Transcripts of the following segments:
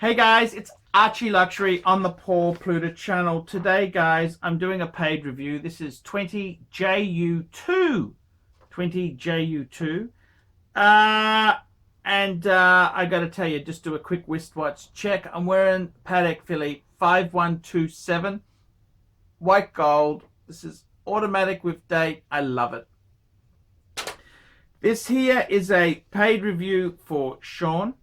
Hey guys, it's ArchieLuxury on the Paul Pluta channel. Today, guys, I'm doing a paid review. This is 20JU2. 20JU2. I got to tell you, just do a quick wristwatch check. I'm wearing Patek Philippe 5127. White gold. This is automatic with date. I love it. This here is a paid review for Sean.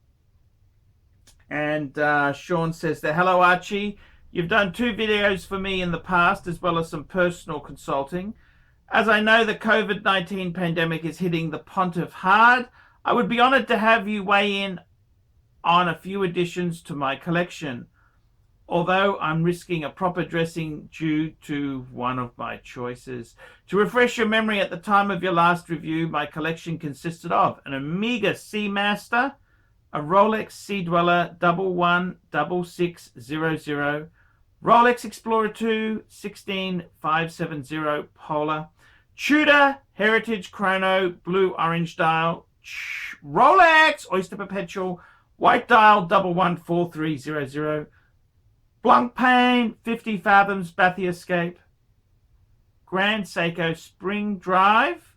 And Sean says that, hello Archie, you've done 2 videos for me in the past as well as some personal consulting. As I know the COVID-19 pandemic is hitting the pontiff hard, I would be honoured to have you weigh in on a few additions to my collection, although I'm risking a proper dressing due to one of my choices. To refresh your memory, at the time of your last review, my collection consisted of an Omega Seamaster, a Rolex Sea Dweller 116600, Rolex Explorer 2 16570 Polar, Tudor Heritage Chrono Blue Orange Dial, Rolex Oyster Perpetual White Dial 114300, Blancpain 50 Fathoms Bathy Escape, Grand Seiko Spring Drive,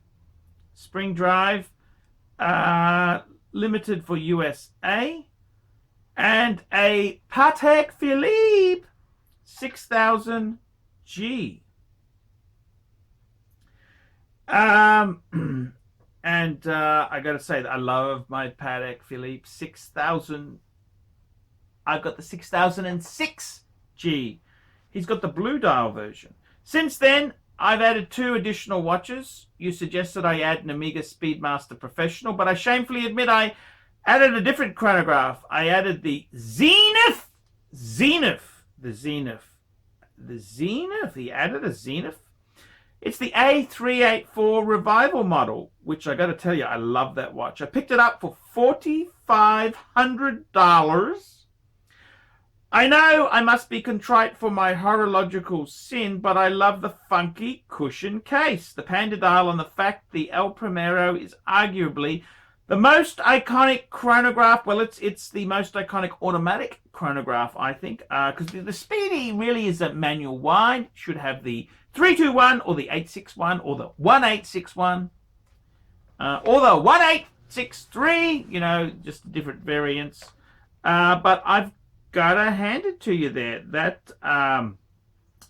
limited for USA, and a Patek Philippe 6000G. I gotta say that I love my Patek Philippe 6000. I've got the 6006G. He's got the blue dial version. Since then, I've added 2 additional watches. You suggested I add an Omega Speedmaster Professional, but I shamefully admit I added a different chronograph. I added the Zenith. He added a Zenith. It's the A384 Revival model, which I got to tell you, I love that watch. I picked it up for $4,500. I know I must be contrite for my horological sin, but I love the funky cushion case, the panda dial, and the fact the El Primero is arguably the most iconic chronograph. Well, it's the most iconic automatic chronograph, I think, because the Speedy really is a manual wind. Should have the 321 or the 861 or the 1861 or the 1863, you know, just different variants. But I've gotta hand it to you there. That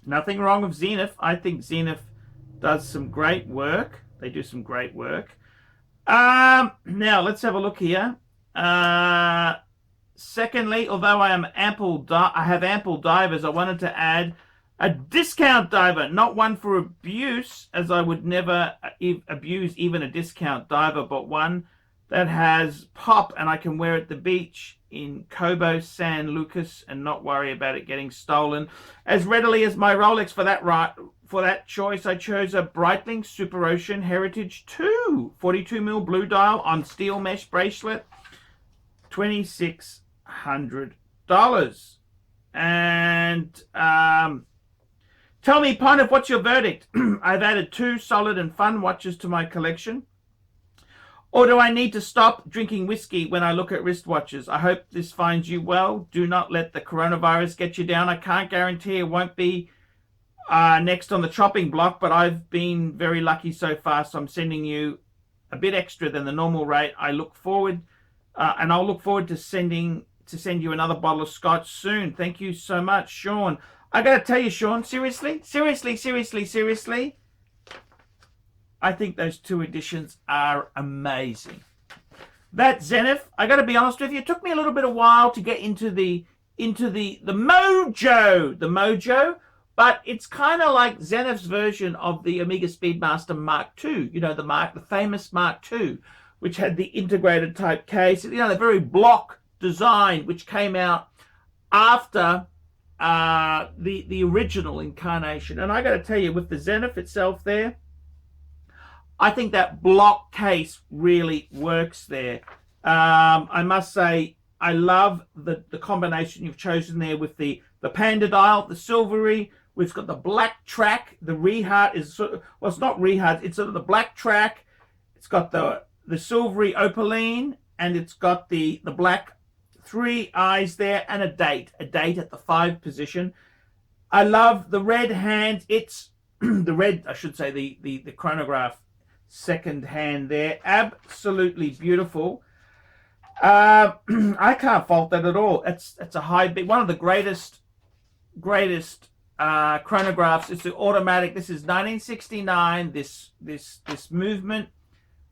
nothing wrong with Zenith. I think Zenith does some great work. They do some great work. Now let's have a look here. Secondly, although I have ample divers, I wanted to add a discount diver, not one for abuse, as I would never abuse even a discount diver, but one that has pop and I can wear at the beach in Cabo San Lucas and not worry about it getting stolen as readily as my Rolex. For that choice, I chose a Breitling Super Ocean Heritage 2 42mm blue dial on steel mesh bracelet, $2,600. And tell me, Pontiff, what's your verdict? I've added 2 solid and fun watches to my collection. Or do I need to stop drinking whiskey when I look at wristwatches? I hope this finds you well. Do not let the coronavirus get you down. I can't guarantee it won't be next on the chopping block, but I've been very lucky so far, so I'm sending you a bit extra than the normal rate. I look forward, and I'll look forward to send you another bottle of scotch soon. Thank you so much, Sean. I gotta tell you, Sean, seriously, I think those 2 editions are amazing. That Zenith, I got to be honest with you, it took me a little bit of while to get into the mojo, but it's kind of like Zenith's version of the Omega Speedmaster Mark II. You know, the famous Mark II, which had the integrated type case. You know, the very block design, which came out after the original incarnation. And I got to tell you, with the Zenith itself there, I think that block case really works there. I must say, I love the combination you've chosen there with the panda dial, the silvery. We've got the black track. The Rehat is sort of, well, it's not Rehat. It's sort of the black track. It's got the silvery opaline, and it's got the black 3 eyes there, and a date at the 5 position. I love the red hand. It's the red, I should say, the chronograph second hand there. Absolutely beautiful. I can't fault that at all. It's a high beat, one of the greatest chronographs. It's the automatic. This is 1969. This movement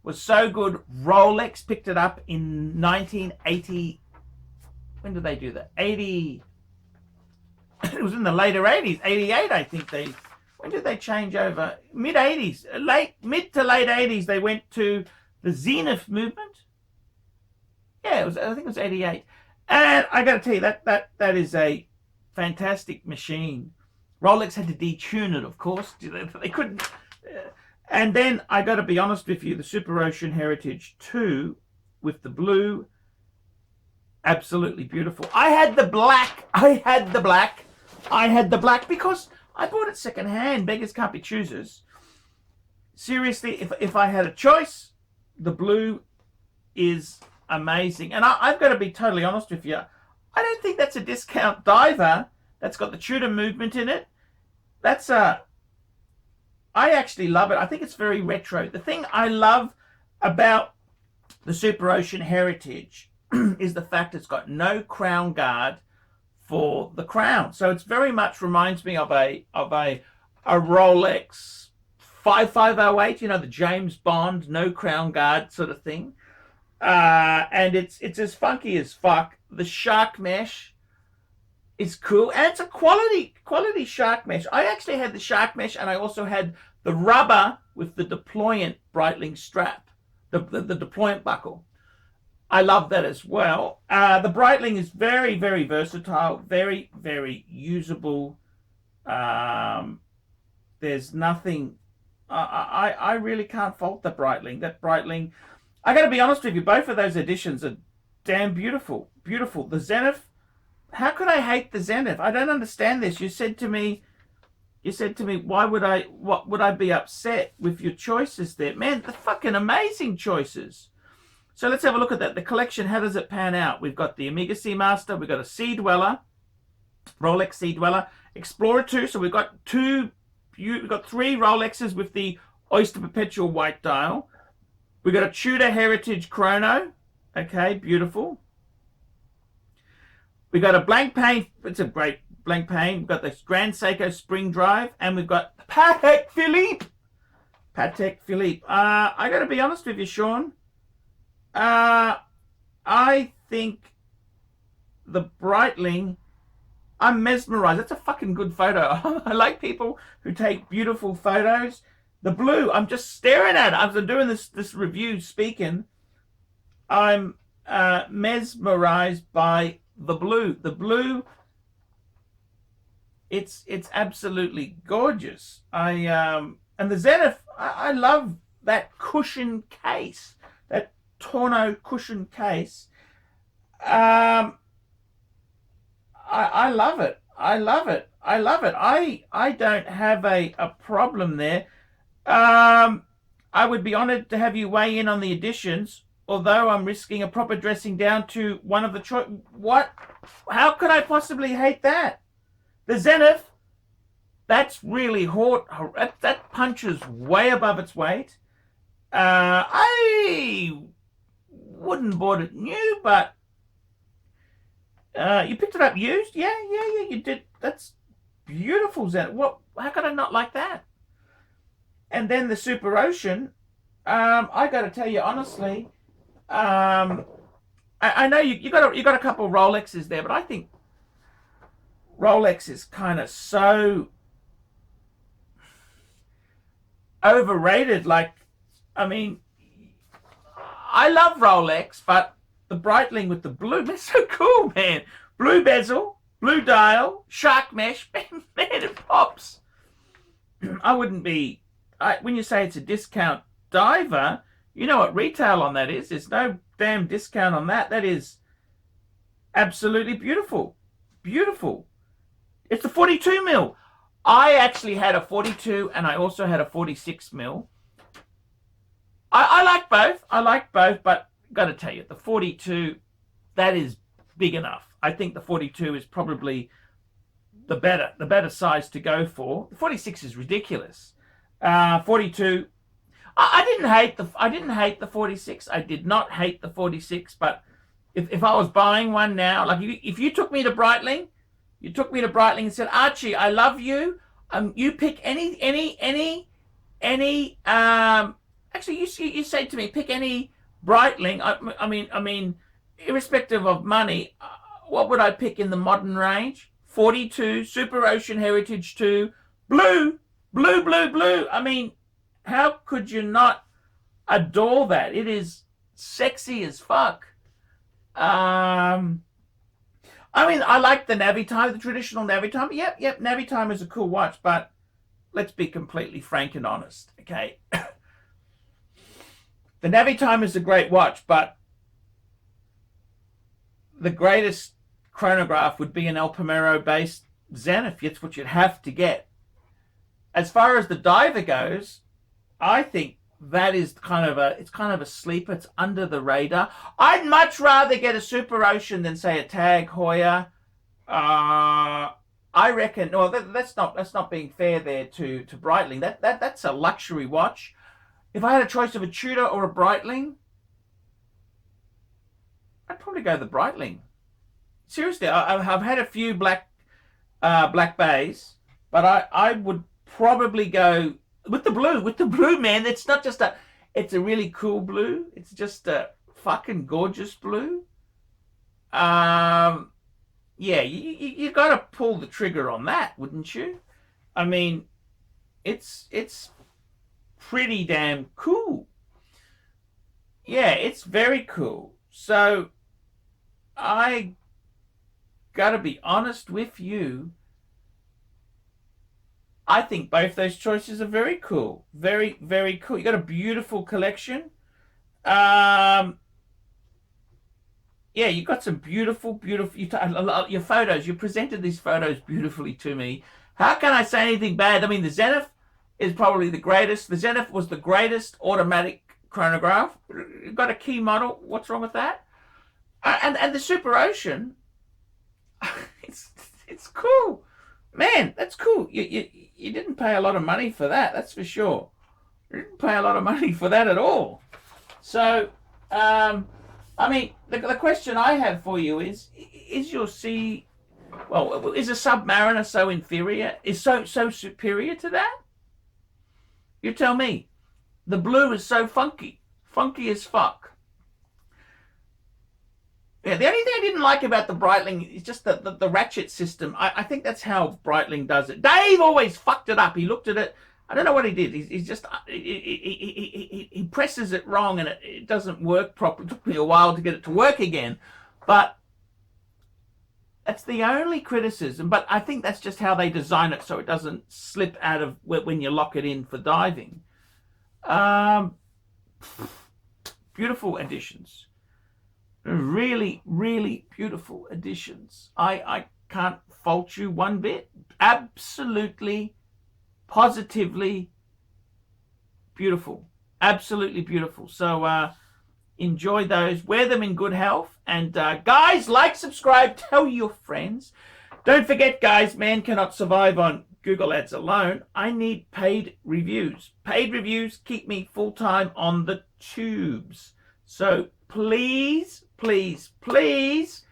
was so good. Rolex picked it up in 1980. When did they do that? 80. It was in the later 80s. 88, I think they. When did they change over? Mid 80s, mid to late 80s. They went to the Zenith movement. Yeah, I think it was 88. And I got to tell you, that is a fantastic machine. Rolex had to detune it, of course. They couldn't. And then I got to be honest with you, the Super Ocean Heritage 2 with the blue, absolutely beautiful. I had the black because I bought it second hand. Beggars can't be choosers. Seriously, if I had a choice, the blue is amazing. And I've got to be totally honest with you. I don't think that's a discount diver that's got the Tudor movement in it. I actually love it. I think it's very retro. The thing I love about the Super Ocean Heritage is the fact it's got no crown guard for the crown. So it's very much reminds me of a Rolex 5508, you know, the James Bond no crown guard sort of thing. And it's as funky as fuck. The shark mesh is cool, and it's a quality shark mesh. I actually had the shark mesh, and I also had the rubber with the deployant Breitling strap, the deployant buckle. I love that as well. The Breitling is very, very versatile, very, very usable. There's nothing. I really can't fault the Breitling. That Breitling. I got to be honest with you. Both of those editions are damn beautiful. Beautiful. The Zenith. How could I hate the Zenith? I don't understand this. You said to me, what would I be upset with your choices there? Man, the fucking amazing choices. So let's have a look at that. The collection, how does it pan out? We've got the Omega Seamaster, we've got a Sea Dweller, Rolex Sea Dweller, Explorer 2. So we've got 3 Rolexes with the Oyster Perpetual white dial. We've got a Tudor Heritage Chrono. Okay, beautiful. We've got a blank pane. It's a great blank pane. We've got the Grand Seiko Spring Drive, and we've got Patek Philippe. Patek Philippe. I got to be honest with you, Sean. I think the Breitling, I'm mesmerized. That's a fucking good photo. I like people who take beautiful photos. The blue, I'm just staring at it. I'm doing this review speaking. I'm mesmerized by the blue. The blue, it's absolutely gorgeous. And the Zenith, I love that cushion case. That Torno cushion case. I love it. I love it. I love it. I don't have a problem there. I would be honored to have you weigh in on the additions, although I'm risking a proper dressing down to one of the choice. What? How could I possibly hate that? The Zenith, that's really hot. That punches way above its weight. I wouldn't bought it new, but you picked it up used? Yeah, you did. That's beautiful, Zenith. What? How could I not like that? And then the Super Ocean, I got to tell you honestly, I know you got a couple of Rolexes there, but I think Rolex is kind of so overrated. Like, I mean, I love Rolex, but the Breitling with the blue, it's so cool, man. Blue bezel, blue dial, shark mesh, man, it pops. I wouldn't be. When you say it's a discount diver, you know what retail on that is. There's no damn discount on that. That is absolutely beautiful. Beautiful. It's a 42 mil. I actually had a 42 and I also had a 46 mil. I like both. I like both, but got to tell you, the 42, that is big enough. I think the 42 is probably the better size to go for. The 46 is ridiculous. 42. I didn't hate the 46. I did not hate the 46. But if I was buying one now, like if you took me to Breitling, and said, Archie, I love you. You pick any. Actually, you say to me, pick any Breitling. I mean, irrespective of money, what would I pick in the modern range? 42, Super Ocean Heritage 2, blue. I mean, how could you not adore that? It is sexy as fuck. I mean, I like the Navitime, the traditional Navitime. Yep, Navitime is a cool watch, but let's be completely frank and honest, okay? The Navitime is a great watch, but the greatest chronograph would be an El Primero-based Zenith. It's what you'd have to get. As far as the diver goes, I think that is kind of a sleeper. It's under the radar. I'd much rather get a Super Ocean than say a Tag Heuer. I reckon. Well, that's not being fair there to Breitling. That's a luxury watch. If I had a choice of a Tudor or a Breitling, I'd probably go the Breitling. Seriously, I've had a few black bays, but I would probably go with the blue. With the blue, man. It's not just it's a really cool blue. It's just a fucking gorgeous blue. Yeah, you got to pull the trigger on that, wouldn't you? I mean, it's pretty damn cool. Yeah, it's very cool. So I gotta be honest with you. I think both those choices are very cool. Very, very cool. You got a beautiful collection. Yeah, you got some beautiful. Your photos. You presented these photos beautifully to me. How can I say anything bad? I mean, the Zenith is probably the greatest. The Zenith was the greatest automatic chronograph. You've got a key model. What's wrong with that? And the Super Ocean, it's cool, man. That's cool. You didn't pay a lot of money for that. That's for sure. You didn't pay a lot of money for that at all. So, I mean, the question I have for you is your sea? Well, is a Submariner so inferior? Is so superior to that? You tell me. The blue is so funky as fuck. Yeah, the only thing I didn't like about the Breitling is just the ratchet system. I think that's how Breitling does it. Dave always fucked it up. He looked at it. I don't know what he did. He's just he presses it wrong and it doesn't work properly. It took me a while to get it to work again, but that's the only criticism. But I think that's just how they design it so it doesn't slip out of when you lock it in for diving. Beautiful additions. Really, really beautiful additions. I can't fault you one bit. Absolutely, positively beautiful. Absolutely beautiful. So enjoy those. Wear them in good health. And guys, like, subscribe, tell your friends. Don't forget, guys, man cannot survive on Google Ads alone. I need paid reviews. Paid reviews keep me full-time on the tubes. So please, please, please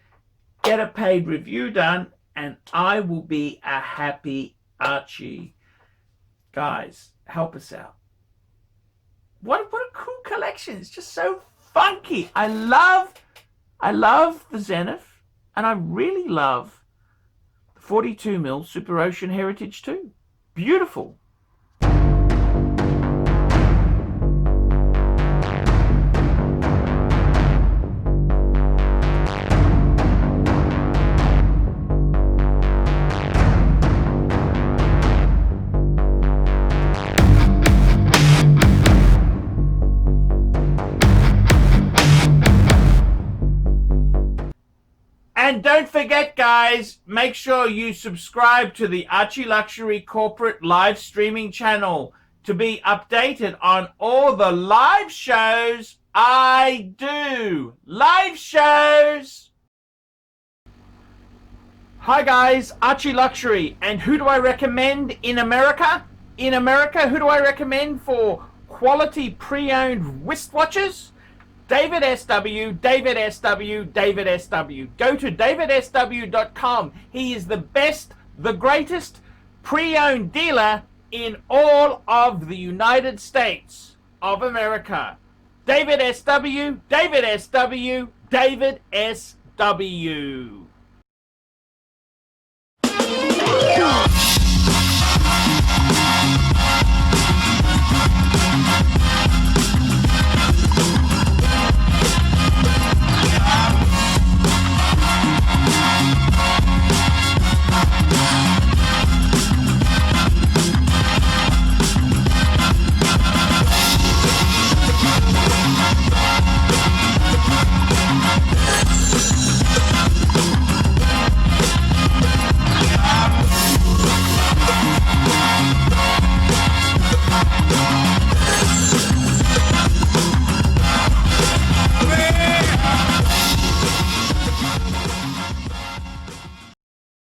get a paid review done and I will be a happy Archie. Guys, help us out. What a cool collection. It's just so funky. I love the Zenith and I really love the 42mm Super Ocean Heritage 2. Beautiful. And don't forget, guys, make sure you subscribe to the ArchieLuxury corporate live streaming channel to be updated on all the live shows I do. Live shows! Hi guys, ArchieLuxury, and who do I recommend in America? In America, who do I recommend for quality pre-owned wristwatches? David SW, David SW, David SW. Go to davidsw.com. He is the best, the greatest pre-owned dealer in all of the United States of America. David SW, David SW, David SW.